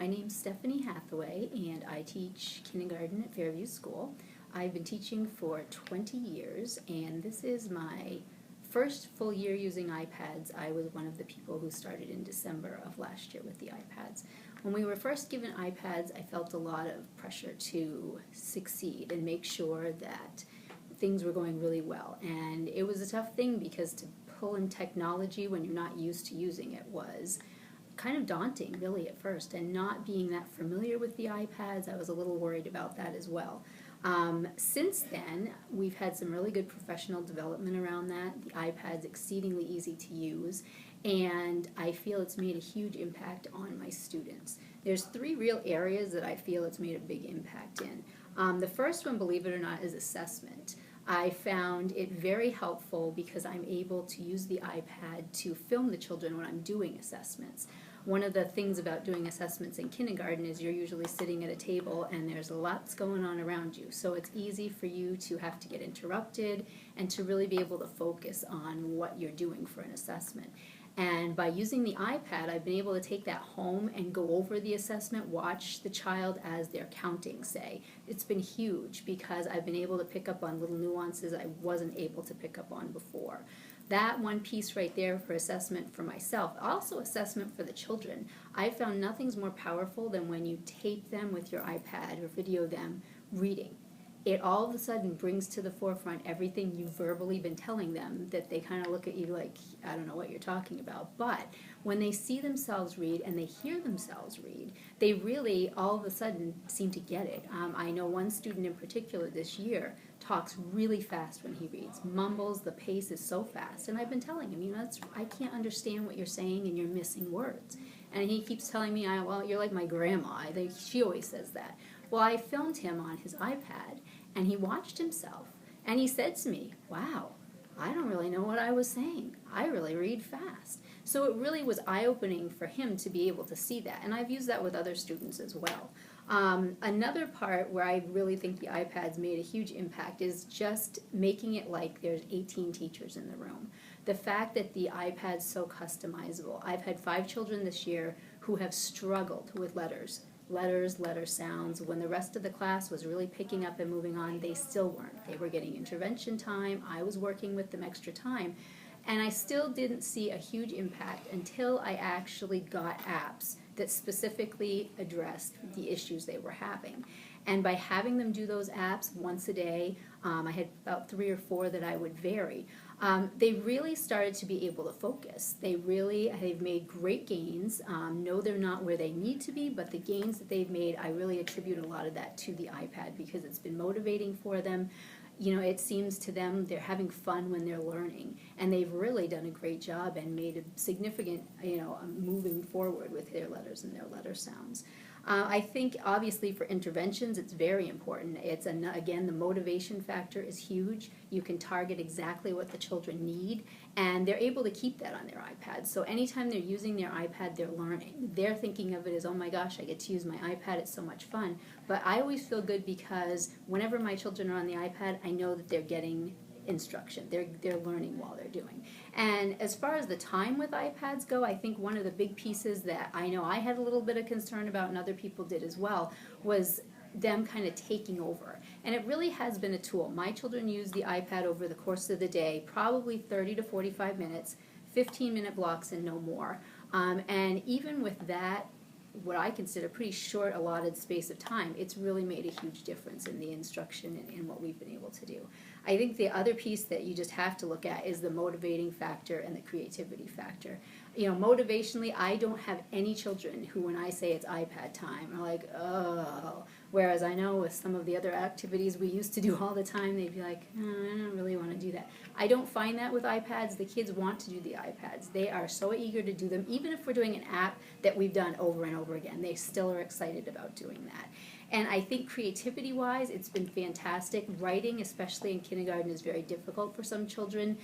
My name's Stephanie Hathaway, and I teach kindergarten at Fairview School. I've been teaching for 20 years, and this is my first full year using iPads. I was one of the people who started in December of last year with the iPads. When we were first given iPads, I felt a lot of pressure to succeed and make sure that things were going really well. And it was a tough thing because to pull in technology when you're not used to using it was kind of daunting really at first, and not being that familiar with the iPads, I was a little worried about that as well. Since then, we've had some really good professional development around that. The iPad's exceedingly easy to use, and I feel it's made a huge impact on my students. There's three real areas that I feel it's made a big impact in. The first one, believe it or not, is assessment. I found it very helpful because I'm able to use the iPad to film the children when I'm doing assessments. One of the things about doing assessments in kindergarten is you're usually sitting at a table and there's lots going on around you. So it's easy for you to have to get interrupted and to really be able to focus on what you're doing for an assessment. And by using the iPad, I've been able to take that home and go over the assessment, watch the child as they're counting, say. It's been huge because I've been able to pick up on little nuances I wasn't able to pick up on before. That one piece right there for assessment for myself, also assessment for the children. I found nothing's more powerful than when you tape them with your iPad or video them reading. It all of a sudden brings to the forefront everything you've verbally been telling them, that they kind of look at you like, I don't know what you're talking about. But when they see themselves read and they hear themselves read, they really all of a sudden seem to get it. I know one student in particular this year talks really fast when he reads, mumbles, the pace is so fast. And I've been telling him, I can't understand what you're saying and you're missing words. And he keeps telling me, well, you're like my grandma. I think she always says that. Well, I filmed him on his iPad, and he watched himself, and he said to me, wow, I don't really know what I was saying. I really read fast. So it really was eye-opening for him to be able to see that, and I've used that with other students as well. Another part where I really think the iPads made a huge impact is just making it like there's 18 teachers in the room. The fact that the iPad's so customizable. I've had 5 children this year who have struggled with letter sounds. When the rest of the class was really picking up and moving on, they still weren't. They were getting intervention time. I was working with them extra time. And I still didn't see a huge impact until I actually got apps that specifically addressed the issues they were having. And by having them do those apps once a day, I had about 3 or 4 that I would vary, they really started to be able to focus. They've made great gains. No, they're not where they need to be, but the gains that they've made, I really attribute a lot of that to the iPad because it's been motivating for them. It seems to them they're having fun when they're learning, and they've really done a great job and made a significant, moving forward with their letters and their letter sounds. I think obviously for interventions it's very important. Again, the motivation factor is huge. You can target exactly what the children need, and they're able to keep that on their iPad. So anytime they're using their iPad, they're learning. They're thinking of it as, oh my gosh, I get to use my iPad, it's so much fun. But I always feel good because whenever my children are on the iPad, I know that they're getting instruction. They're learning while they're doing. And as far as the time with iPads go, I think one of the big pieces that I know I had a little bit of concern about, and other people did as well, was them kind of taking over. And it really has been a tool. My children use the iPad over the course of the day, probably 30 to 45 minutes, 15-minute blocks and no more. And even with that, what I consider pretty short allotted space of time, it's really made a huge difference in the instruction and what we've been able to do. I think the other piece that you just have to look at is the motivating factor and the creativity factor. Motivationally, I don't have any children who, when I say it's iPad time, are like, oh. Whereas I know with some of the other activities we used to do all the time, they'd be like, oh, I don't really want to do that. I don't find that with iPads. The kids want to do the iPads. They are so eager to do them. Even if we're doing an app that we've done over and over again, they still are excited about doing that. And I think creativity-wise, it's been fantastic. Writing, especially in kindergarten, is very difficult for some children.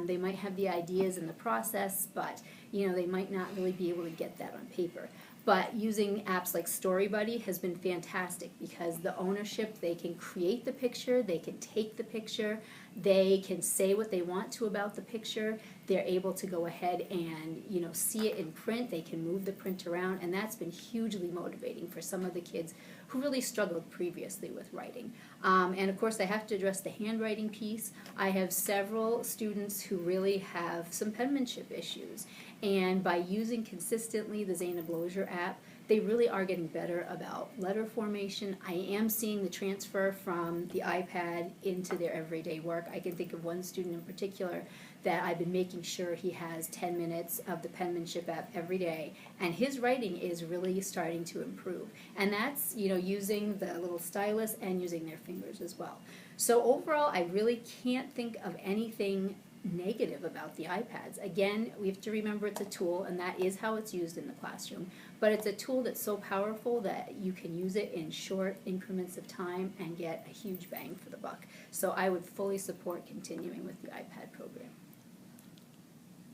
They might have the ideas in the process, but they might not really be able to get that on paper. But using apps like StoryBuddy has been fantastic because the ownership, they can create the picture, they can take the picture, they can say what they want to about the picture. they're able to go ahead and, see it in print. They can move the print around, and that's been hugely motivating for some of the kids who really struggled previously with writing. And of course, I have to address the handwriting piece. I have several students who really have some penmanship issues, and by using consistently the Zainab Lozier app, they really are getting better about letter formation. I am seeing the transfer from the iPad into their everyday work. I can think of one student in particular that I've been making sure he has 10 minutes of the penmanship app every day, and his writing is really starting to improve. And that's, using the little stylus and using their fingers as well. So overall, I really can't think of anything negative about the iPads. Again, we have to remember it's a tool, and that is how it's used in the classroom, but it's a tool that's so powerful that you can use it in short increments of time and get a huge bang for the buck. So I would fully support continuing with the iPad program.